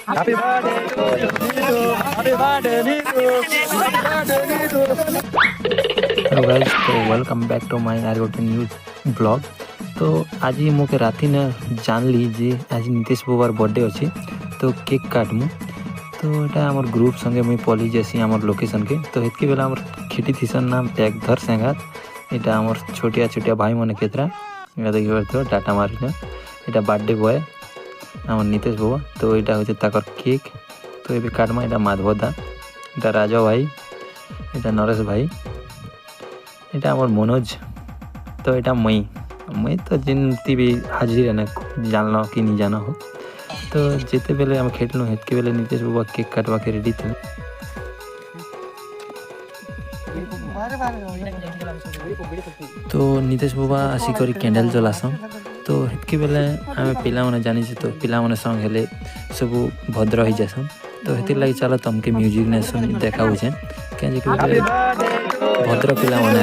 Happy birthday to you, Nitu. Happy birthday, Nitu. Happy birthday, Nitu. Hello guys, तो welcome back to my आर्गोटे news blog. तो आज मुझे राति न जान ली जे आज नीतीश बाबार बर्थडे अच्छे तो केक काटमु। तो यहाँ आम ग्रुप संगे मुई पलि जासी आम लोकेशन के। तो हेतकी बेला आम खिटी थीसन नाम टैगधर सेंगात। यहाँ आम छोटिया छोटिया भाई मन केतरा देखी पार डाटा मारिना। यहाँ बर्थडे बॉय आम नीतीश बाबा। तो यहाँ हूँ ताकर केक। तो ये काटमा। यहाँ माधव दा, यहाँ राजा भाई, यहाँ नरेश भाई, এটা আমার মনোজ। তো এটা মই তো যেমতি भी हाजिर है ना जानना कि नहीं जाना हो। तो जिते बेले हम खेलनु हेतके बेले नीतीश बाबा केक काटवा के रेडी थे। तो नीतीश बाबा आसी करी कैंडल जलासन। तो हेतके बेले आम पिला माने जानी तो पिला माने संग हेले सब भद्र हो जासन। तो हेती लगी चलो तुमके म्यूजिक ने सुन देखा हुए क्या भद्र पिला मन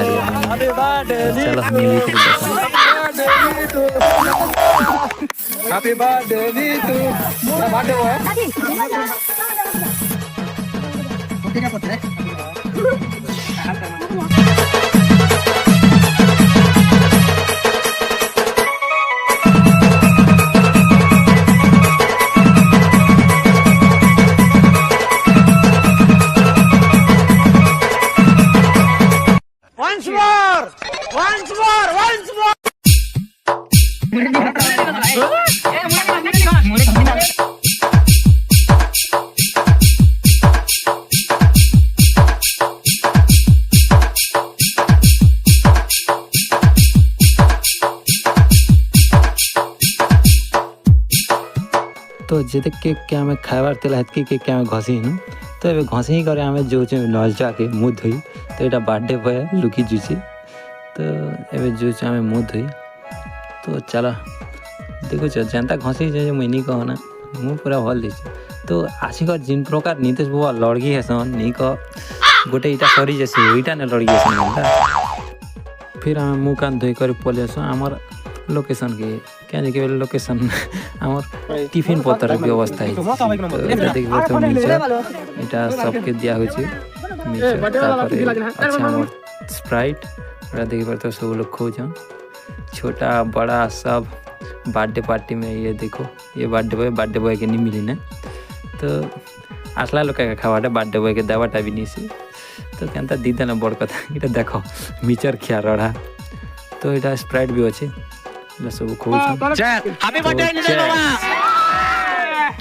चलो music Happy birthday, Nitu. Birthday boy. Once more. तो जेते केक के हमें खाइबार तेल हेतकी केक के हमें घसी नु। तो ये घसी ही करे हमें जो नलचा के मुँह धोई। तो यहाँ बर्थडे बॉय लुकी जुची। तो ये जो हमें मुँह धोई। तो चलो देखो जनता घसी मुझे नहीं कहो ना मुँह पूरा भल दे। तो आसिक जिन प्रकार नीतीश बाबा लड़की हेसन नहीं कह गोटे इटा सरी जैसे वहीटा ने लड़की हेसन। फिर आम मुँह कान धोई कर पलि आस आमर लोकेशन के क्या देखिए लोकेशन आमर टिफिन पतर व्यवस्था है। देखिए यहाँ सबके दिया हो अच्छा आमर स्प्राइट देखिए पार सब लोग खोजन छोटा बड़ा सब बर्थडे पार्टी में। ये देखो ये बर्थडे बॉय के नहीं मिली ना। तो आसला लोग का खावाटा बर्थडे बॉय के दवाटा भी नहीं से। तो क्या दीदा ना बड़ कथा ये देखो मिचर खिया रहा। तो यहाँ स्प्राइट भी अच्छे सब खोज।